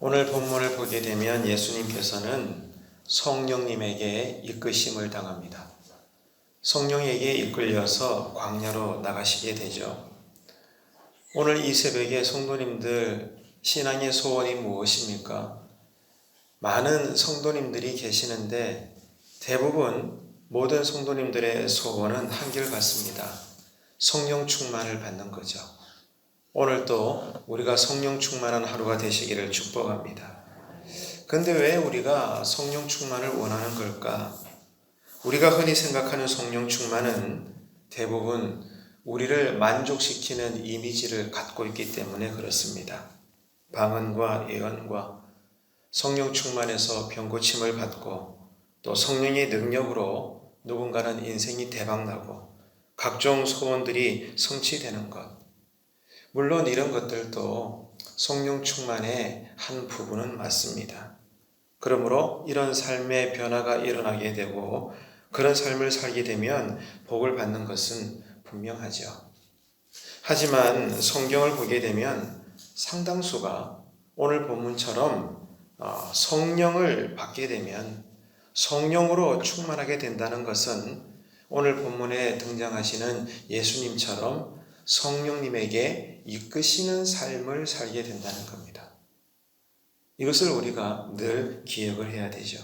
오늘 본문을 보게 되면 예수님께서는 성령님에게 이끄심을 당합니다. 성령에게 이끌려서 광야로 나가시게 되죠. 오늘 이 새벽에 성도님들 신앙의 소원이 무엇입니까? 많은 성도님들이 계시는데 대부분 모든 성도님들의 소원은 한결같습니다. 성령 충만을 받는 거죠. 오늘도 우리가 성령 충만한 하루가 되시기를 축복합니다. 그런데 왜 우리가 성령 충만을 원하는 걸까? 우리가 흔히 생각하는 성령 충만은 대부분 우리를 만족시키는 이미지를 갖고 있기 때문에 그렇습니다. 방언과 예언과 성령 충만해서 병고침을 받고 또 성령의 능력으로 누군가는 인생이 대박나고 각종 소원들이 성취되는 것. 물론 이런 것들도 성령 충만의 한 부분은 맞습니다. 그러므로 이런 삶의 변화가 일어나게 되고 그런 삶을 살게 되면 복을 받는 것은 분명하죠. 하지만 성경을 보게 되면 상당수가 오늘 본문처럼 성령을 받게 되면 성령으로 충만하게 된다는 것은 오늘 본문에 등장하시는 예수님처럼 성령님에게 이끄시는 삶을 살게 된다는 겁니다. 이것을 우리가 늘 기억을 해야 되죠.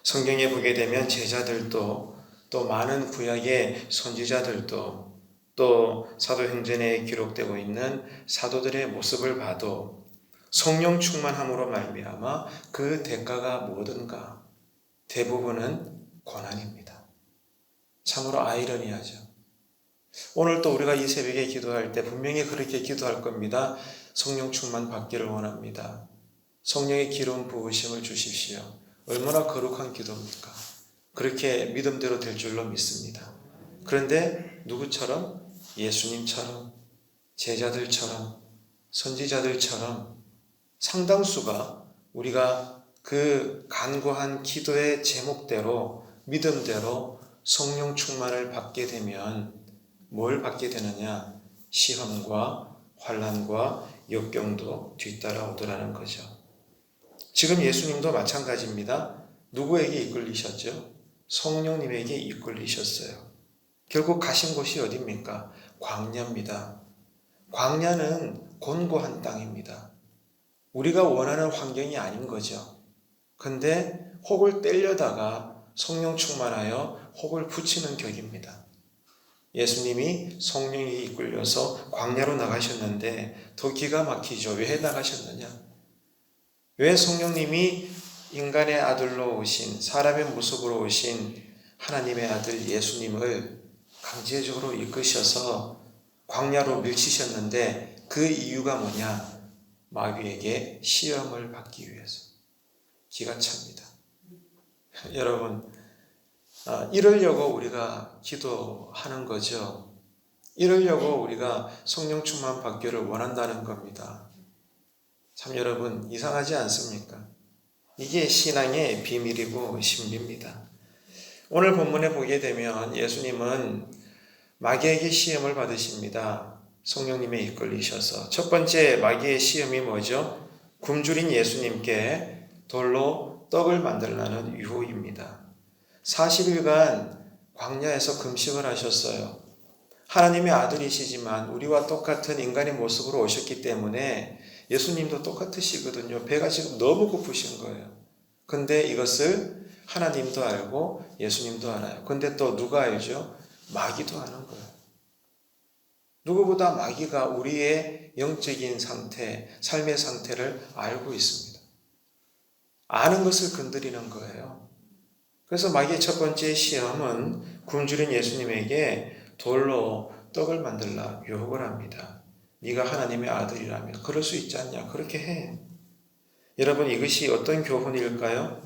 성경에 보게 되면 제자들도 또 많은 구약의 선지자들도 또 사도행전에 기록되고 있는 사도들의 모습을 봐도 성령 충만함으로 말미암아 그 대가가 뭐든가 대부분은 고난입니다. 참으로 아이러니하죠. 오늘 또 우리가 이 새벽에 기도할 때 분명히 그렇게 기도할 겁니다. 성령 충만 받기를 원합니다. 성령의 기름 부으심을 주십시오. 얼마나 거룩한 기도입니까? 그렇게 믿음대로 될 줄로 믿습니다. 그런데 누구처럼? 예수님처럼, 제자들처럼, 선지자들처럼 상당수가 우리가 그 간구한 기도의 제목대로 믿음대로 성령 충만을 받게 되면 뭘 받게 되느냐? 시험과 환난과 역경도 뒤따라오더라는 거죠. 지금 예수님도 마찬가지입니다. 누구에게 이끌리셨죠? 성령님에게 이끌리셨어요. 결국 가신 곳이 어디입니까? 광야입니다. 광야는 곤고한 땅입니다. 우리가 원하는 환경이 아닌 거죠. 근데 혹을 떼려다가 성령 충만하여 혹을 붙이는 격입니다. 예수님이 성령이 이끌려서 광야로 나가셨는데 더 기가 막히죠. 왜 나가셨느냐? 왜 성령님이 인간의 아들로 오신 사람의 모습으로 오신 하나님의 아들 예수님을 강제적으로 이끄셔서 광야로 밀치셨는데 그 이유가 뭐냐? 마귀에게 시험을 받기 위해서. 기가 찹니다. 여러분, 이러려고 우리가 기도하는 거죠. 이러려고 우리가 성령 충만 받기를 원한다는 겁니다. 참 여러분 이상하지 않습니까? 이게 신앙의 비밀이고 신비입니다. 오늘 본문에 보게 되면 예수님은 마귀에게 시험을 받으십니다. 성령님에 이끌리셔서. 첫 번째 마귀의 시험이 뭐죠? 굶주린 예수님께 돌로 떡을 만들라는 유혹입니다. 40일간 광야에서 금식을 하셨어요. 하나님의 아들이시지만 우리와 똑같은 인간의 모습으로 오셨기 때문에 예수님도 똑같으시거든요. 배가 지금 너무 고프신 거예요. 근데 이것을 하나님도 알고 예수님도 알아요. 근데 또 누가 알죠? 마귀도 아는 거예요. 누구보다 마귀가 우리의 영적인 상태, 삶의 상태를 알고 있습니다. 아는 것을 건드리는 거예요. 그래서 마귀의 첫 번째 시험은 굶주린 예수님에게 돌로 떡을 만들라 유혹을 합니다. 네가 하나님의 아들이라면 그럴 수 있지 않냐? 그렇게 해. 여러분 이것이 어떤 교훈일까요?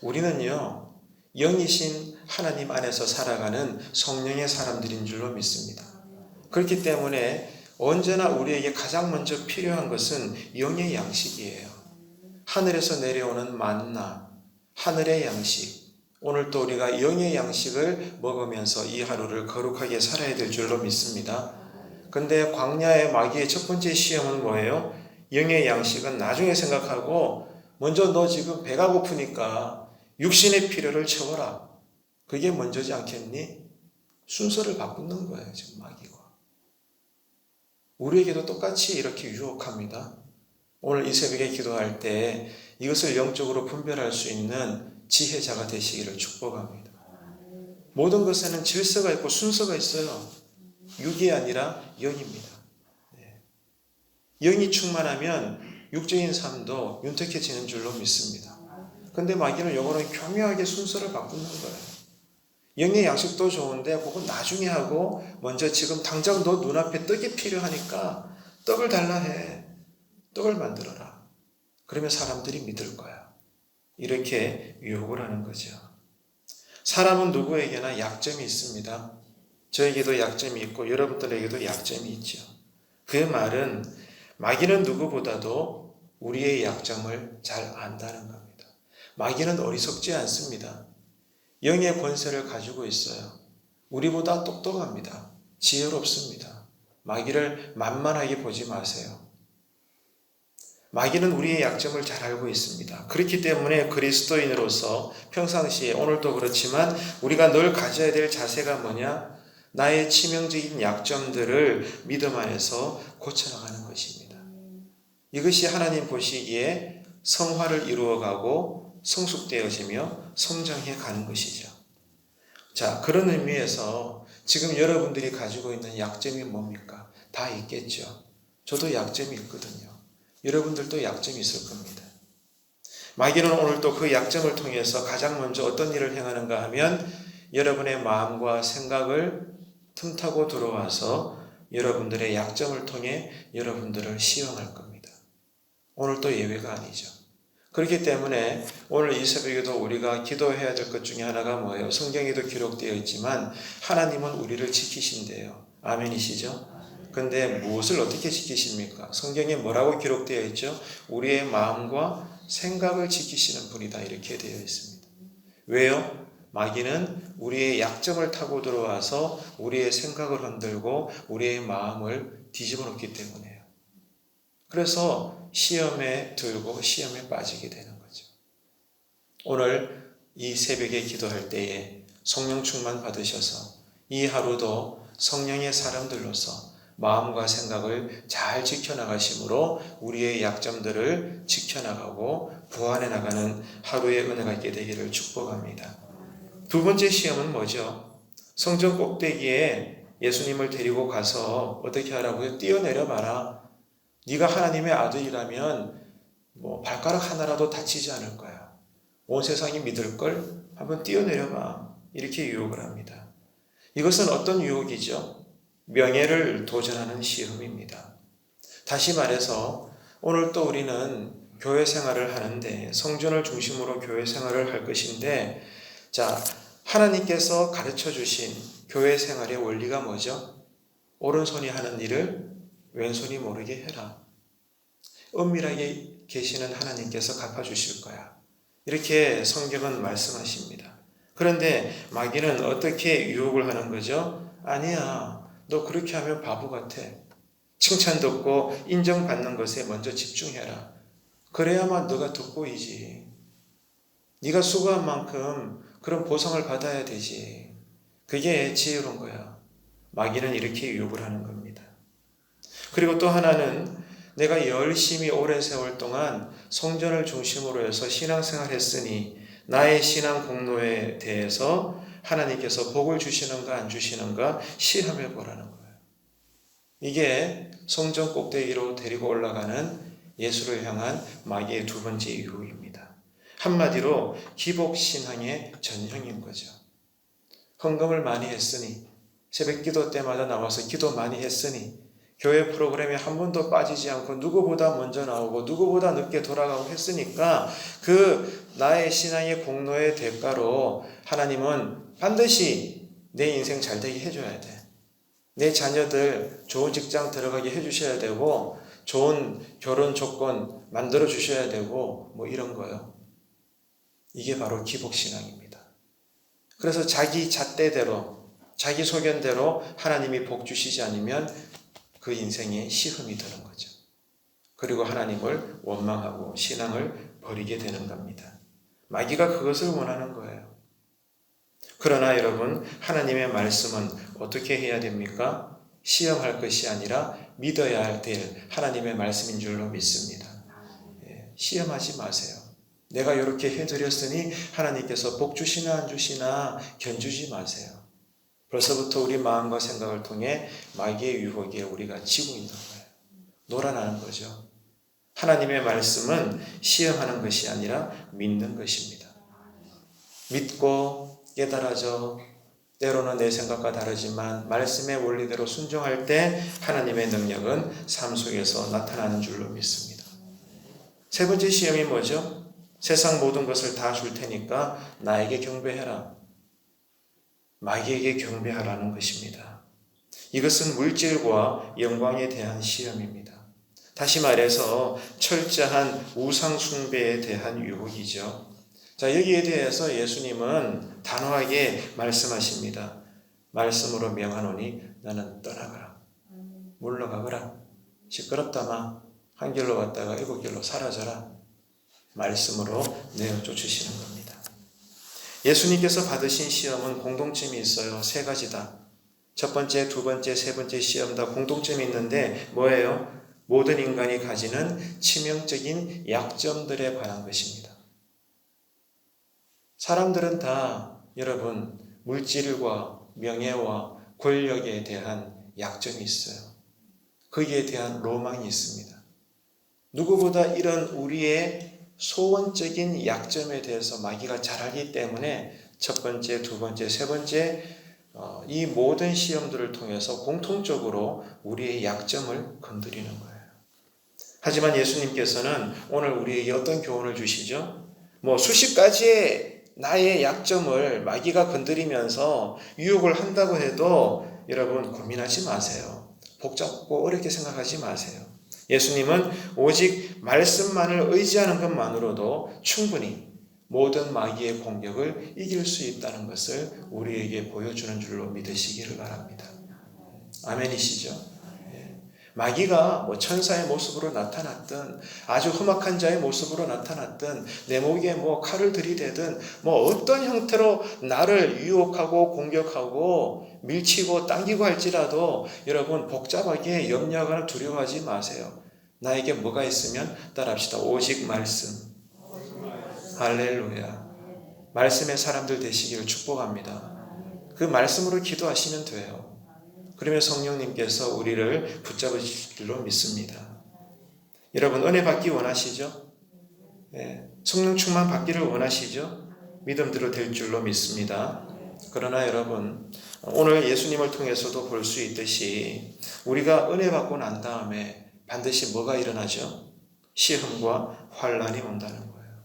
우리는요 영이신 하나님 안에서 살아가는 성령의 사람들인 줄로 믿습니다. 그렇기 때문에 언제나 우리에게 가장 먼저 필요한 것은 영의 양식이에요. 하늘에서 내려오는 만나, 하늘의 양식. 오늘 또 우리가 영의 양식을 먹으면서 이 하루를 거룩하게 살아야 될 줄로 믿습니다. 근데 광야의 마귀의 첫 번째 시험은 뭐예요? 영의 양식은 나중에 생각하고 먼저 너 지금 배가 고프니까 육신의 필요를 채워라. 그게 먼저지 않겠니? 순서를 바꾸는 거예요. 지금 마귀가. 우리에게도 똑같이 이렇게 유혹합니다. 오늘 이 새벽에 기도할 때 이것을 영적으로 분별할 수 있는 지혜자가 되시기를 축복합니다. 모든 것에는 질서가 있고 순서가 있어요. 육이 아니라 영입니다. 영이 충만하면 육적인 삶도 윤택해지는 줄로 믿습니다. 근데 마귀는 영어로는 교묘하게 순서를 바꾸는 거예요. 영의 양식도 좋은데 그건 나중에 하고 먼저 지금 당장 너 눈앞에 떡이 필요하니까 떡을 달라 해. 떡을 만들어라. 그러면 사람들이 믿을 거야. 이렇게 유혹을 하는 거죠. 사람은 누구에게나 약점이 있습니다. 저에게도 약점이 있고 여러분들에게도 약점이 있죠. 그 말은 마귀는 누구보다도 우리의 약점을 잘 안다는 겁니다. 마귀는 어리석지 않습니다. 영의 권세를 가지고 있어요. 우리보다 똑똑합니다. 지혜롭습니다. 마귀를 만만하게 보지 마세요. 마귀는 우리의 약점을 잘 알고 있습니다. 그렇기 때문에 그리스도인으로서 평상시에 오늘도 그렇지만 우리가 늘 가져야 될 자세가 뭐냐? 나의 치명적인 약점들을 믿음 안에서 고쳐나가는 것입니다. 이것이 하나님 보시기에 성화를 이루어가고 성숙되어지며 성장해 가는 것이죠. 자, 그런 의미에서 지금 여러분들이 가지고 있는 약점이 뭡니까? 다 있겠죠. 저도 약점이 있거든요. 여러분들도 약점이 있을 겁니다. 마귀는 오늘 또 그 약점을 통해서 가장 먼저 어떤 일을 행하는가 하면 여러분의 마음과 생각을 틈타고 들어와서 여러분들의 약점을 통해 여러분들을 시험할 겁니다. 오늘도 예외가 아니죠. 그렇기 때문에 오늘 이 새벽에도 우리가 기도해야 될 것 중에 하나가 뭐예요? 성경에도 기록되어 있지만 하나님은 우리를 지키신대요. 아멘이시죠? 근데 무엇을 어떻게 지키십니까? 성경에 뭐라고 기록되어 있죠? 우리의 마음과 생각을 지키시는 분이다 이렇게 되어 있습니다. 왜요? 마귀는 우리의 약점을 타고 들어와서 우리의 생각을 흔들고 우리의 마음을 뒤집어 놓기 때문에요. 그래서 시험에 들고 시험에 빠지게 되는 거죠. 오늘 이 새벽에 기도할 때에 성령 충만 받으셔서 이 하루도 성령의 사람들로서 마음과 생각을 잘 지켜나가심으로 우리의 약점들을 지켜나가고 보완해 나가는 하루의 은혜가 있게 되기를 축복합니다. 두 번째 시험은 뭐죠? 성전 꼭대기에 예수님을 데리고 가서 어떻게 하라고요? 뛰어내려 봐라. 네가 하나님의 아들이라면 발가락 하나라도 다치지 않을 거야. 온 세상이 믿을 걸 한번 뛰어내려 봐. 이렇게 유혹을 합니다. 이것은 어떤 유혹이죠? 명예를 도전하는 시험입니다. 다시 말해서 오늘 또 우리는 교회 생활을 하는데 성전을 중심으로 교회 생활을 할 것인데 자, 하나님께서 가르쳐 주신 교회 생활의 원리가 뭐죠? 오른손이 하는 일을 왼손이 모르게 해라. 은밀하게 계시는 하나님께서 갚아주실 거야. 이렇게 성경은 말씀하십니다. 그런데 마귀는 어떻게 유혹을 하는 거죠? 아니야. 너 그렇게 하면 바보 같아. 칭찬 듣고 인정받는 것에 먼저 집중해라. 그래야만 너가 돋보이지. 네가 수고한 만큼 그런 보상을 받아야 되지. 그게 지혜로운 거야. 마귀는 이렇게 유혹을 하는 겁니다. 그리고 또 하나는 내가 열심히 오랜 세월 동안 성전을 중심으로 해서 신앙생활 했으니 나의 신앙 공로에 대해서 하나님께서 복을 주시는가 안 주시는가 시험해 보라는 거예요. 이게 성전 꼭대기로 데리고 올라가는 예수를 향한 마귀의 두 번째 유혹입니다. 한마디로 기복신앙의 전형인 거죠. 헌금을 많이 했으니 새벽 기도 때마다 나와서 기도 많이 했으니 교회 프로그램에 한 번도 빠지지 않고 누구보다 먼저 나오고 누구보다 늦게 돌아가고 했으니까 그 나의 신앙의 공로의 대가로 하나님은 반드시 내 인생 잘되게 해줘야 돼. 내 자녀들 좋은 직장 들어가게 해주셔야 되고 좋은 결혼 조건 만들어 주셔야 되고 이런 거요. 이게 바로 기복신앙입니다. 그래서 자기 잣대대로 자기 소견대로 하나님이 복 주시지 않으면 그 인생에 시험이 드는 거죠. 그리고 하나님을 원망하고 신앙을 버리게 되는 겁니다. 마귀가 그것을 원하는 거예요. 그러나 여러분, 하나님의 말씀은 어떻게 해야 됩니까? 시험할 것이 아니라 믿어야 될 하나님의 말씀인 줄로 믿습니다. 시험하지 마세요. 내가 이렇게 해드렸으니 하나님께서 복 주시나 안 주시나 견주지 마세요. 벌써부터 우리 마음과 생각을 통해 마귀의 유혹에 우리가 지고 있는 거예요. 놀아나는 거죠. 하나님의 말씀은 시험하는 것이 아니라 믿는 것입니다. 믿고 깨달아져 때로는 내 생각과 다르지만 말씀의 원리대로 순종할 때 하나님의 능력은 삶 속에서 나타나는 줄로 믿습니다. 세 번째 시험이 뭐죠? 세상 모든 것을 다 줄 테니까 나에게 경배해라. 마귀에게 경배하라는 것입니다. 이것은 물질과 영광에 대한 시험입니다. 다시 말해서 철저한 우상 숭배에 대한 유혹이죠. 자, 여기에 대해서 예수님은 단호하게 말씀하십니다. 말씀으로 명하노니 너는 떠나가라. 물러가거라. 시끄럽다 마. 한 길로 왔다가 일곱 길로 사라져라. 말씀으로 내어 쫓으시는 겁니다. 예수님께서 받으신 시험은 공동점이 있어요. 세 가지다. 첫 번째, 두 번째, 세 번째 시험 다 공동점이 있는데 뭐예요? 모든 인간이 가지는 치명적인 약점들에 관한 것입니다. 사람들은 다 여러분 물질과 명예와 권력에 대한 약점이 있어요. 거기에 대한 로망이 있습니다. 누구보다 이런 우리의 소원적인 약점에 대해서 마귀가 잘 알기 때문에 첫 번째, 두 번째, 세 번째 이 모든 시험들을 통해서 공통적으로 우리의 약점을 건드리는 거예요. 하지만 예수님께서는 오늘 우리에게 어떤 교훈을 주시죠? 수십 가지의 나의 약점을 마귀가 건드리면서 유혹을 한다고 해도 여러분 고민하지 마세요. 복잡고 어렵게 생각하지 마세요. 예수님은 오직 말씀만을 의지하는 것만으로도 충분히 모든 마귀의 공격을 이길 수 있다는 것을 우리에게 보여주는 줄로 믿으시기를 바랍니다. 아멘이시죠? 마귀가 천사의 모습으로 나타났든 아주 험악한 자의 모습으로 나타났든 내 목에 칼을 들이대든 어떤 형태로 나를 유혹하고 공격하고 밀치고 당기고 할지라도 여러분 복잡하게 염려하거나 두려워하지 마세요. 나에게 뭐가 있으면 따라합시다. 오직 말씀. 할렐루야. 말씀의 사람들 되시기를 축복합니다. 그 말씀으로 기도하시면 돼요. 그러면 성령님께서 우리를 붙잡으실 줄로 믿습니다. 여러분 은혜 받기 원하시죠? 네. 성령 충만 받기를 원하시죠? 믿음대로 될 줄로 믿습니다. 그러나 여러분 오늘 예수님을 통해서도 볼 수 있듯이 우리가 은혜 받고 난 다음에 반드시 뭐가 일어나죠? 시험과 환난이 온다는 거예요.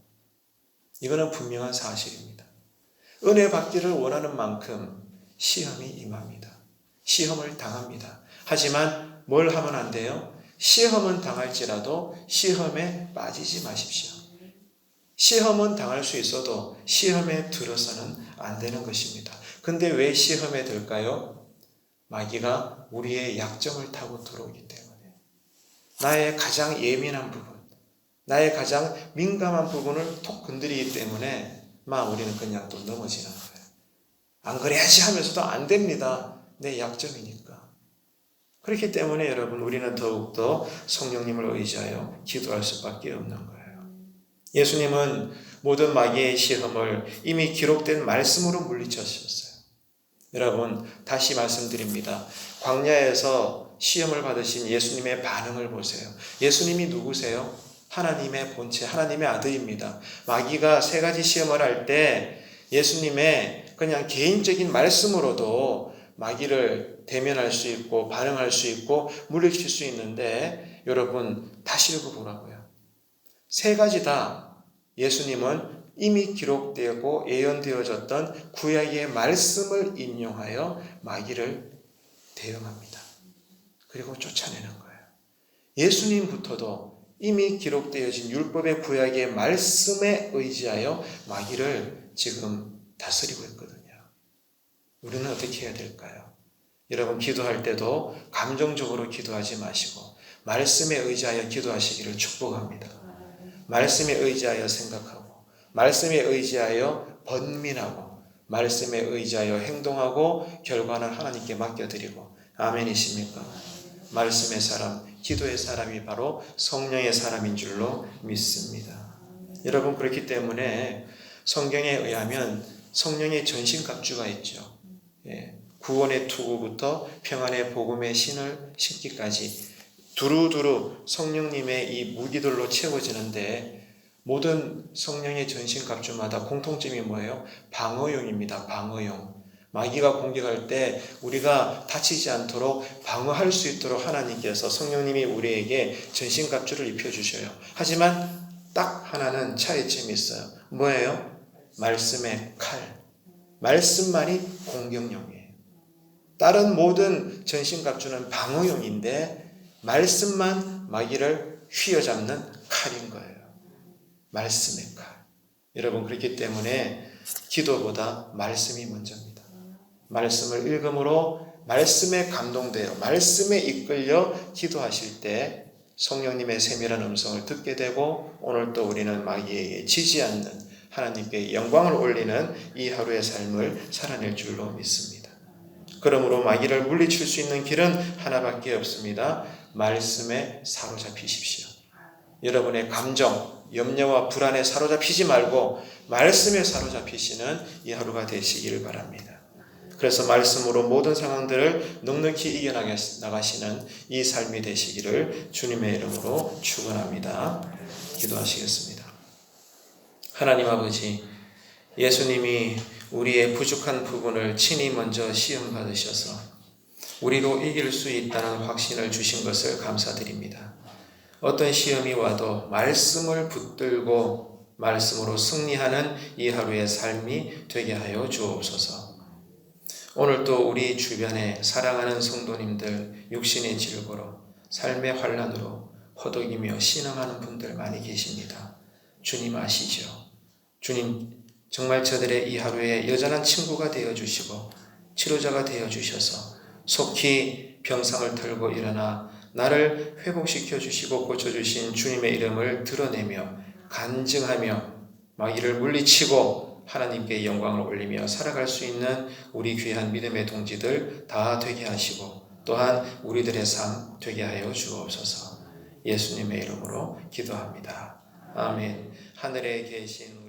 이거는 분명한 사실입니다. 은혜 받기를 원하는 만큼 시험이 임합니다. 시험을 당합니다. 하지만 뭘 하면 안 돼요? 시험은 당할지라도 시험에 빠지지 마십시오. 시험은 당할 수 있어도 시험에 들어서는 안 되는 것입니다. 근데 왜 시험에 들까요? 마귀가 우리의 약점을 타고 들어오기 때문에 나의 가장 예민한 부분, 나의 가장 민감한 부분을 톡 건드리기 때문에 우리는 그냥 또 넘어지는 거예요. 안 그래야지 하면서도 안 됩니다. 내 약점이니까. 그렇기 때문에 여러분 우리는 더욱더 성령님을 의지하여 기도할 수밖에 없는 거예요. 예수님은 모든 마귀의 시험을 이미 기록된 말씀으로 물리쳤었어요. 여러분 다시 말씀드립니다. 광야에서 시험을 받으신 예수님의 반응을 보세요. 예수님이 누구세요? 하나님의 본체, 하나님의 아들입니다. 마귀가 세 가지 시험을 할 때 예수님의 그냥 개인적인 말씀으로도 마귀를 대면할 수 있고 반응할 수 있고 물리칠 수 있는데 여러분 다시 읽어보라고요. 세 가지 다 예수님은 이미 기록되고 예언되어졌던 구약의 말씀을 인용하여 마귀를 대응합니다. 그리고 쫓아내는 거예요. 예수님부터도 이미 기록되어진 율법의 구약의 말씀에 의지하여 마귀를 지금 다스리고 있거든요. 우리는 어떻게 해야 될까요? 여러분 기도할 때도 감정적으로 기도하지 마시고 말씀에 의지하여 기도하시기를 축복합니다. 말씀에 의지하여 생각하고, 말씀에 의지하여 번민하고, 말씀에 의지하여 행동하고, 결과는 하나님께 맡겨드리고. 아멘이십니까? 말씀의 사람, 기도의 사람이 바로 성령의 사람인 줄로 믿습니다. 여러분, 그렇기 때문에 성경에 의하면 성령의 전신갑주가 있죠. 구원의 투구부터 평안의 복음의 신을 신기까지 두루두루 성령님의 이 무기들로 채워지는데, 모든 성령의 전신갑주마다 공통점이 뭐예요? 방어용입니다. 방어용. 마귀가 공격할 때 우리가 다치지 않도록 방어할 수 있도록 하나님께서, 성령님이 우리에게 전신갑주를 입혀주셔요. 하지만 딱 하나는 차이점이 있어요. 뭐예요? 말씀의 칼. 말씀만이 공격용이에요. 다른 모든 전신갑주는 방어용인데 말씀만 마귀를 휘어잡는 칼인 거예요. 말씀의 칼. 여러분, 그렇기 때문에 기도보다 말씀이 먼저입니다. 말씀을 읽음으로 말씀에 감동되어 말씀에 이끌려 기도하실 때 성령님의 세밀한 음성을 듣게 되고, 오늘 또 우리는 마귀에게 지지 않는 하나님께 영광을 올리는 이 하루의 삶을 살아낼 줄로 믿습니다. 그러므로 마귀를 물리칠 수 있는 길은 하나밖에 없습니다. 말씀에 사로잡히십시오. 여러분의 감정, 염려와 불안에 사로잡히지 말고 말씀에 사로잡히시는 이 하루가 되시기를 바랍니다. 그래서 말씀으로 모든 상황들을 넉넉히 이겨나가시는 이 삶이 되시기를 주님의 이름으로 축원합니다. 기도하시겠습니다. 하나님 아버지, 예수님이 우리의 부족한 부분을 친히 먼저 시험 받으셔서 우리로 이길 수 있다는 확신을 주신 것을 감사드립니다. 어떤 시험이 와도 말씀을 붙들고 말씀으로 승리하는 이 하루의 삶이 되게 하여 주옵소서. 오늘 또 우리 주변에 사랑하는 성도님들, 육신의 질고로 삶의 환난으로 허덕이며 신앙하는 분들 많이 계십니다. 주님 아시죠? 주님, 정말 저들의 이 하루에 여전한 친구가 되어주시고 치료자가 되어주셔서 속히 병상을 털고 일어나 나를 회복시켜 주시고 고쳐주신 주님의 이름을 드러내며 간증하며 마귀를 물리치고 하나님께 영광을 올리며 살아갈 수 있는 우리 귀한 믿음의 동지들 다 되게 하시고, 또한 우리들의 삶 되게 하여 주옵소서. 예수님의 이름으로 기도합니다. 아멘. 하늘에 계신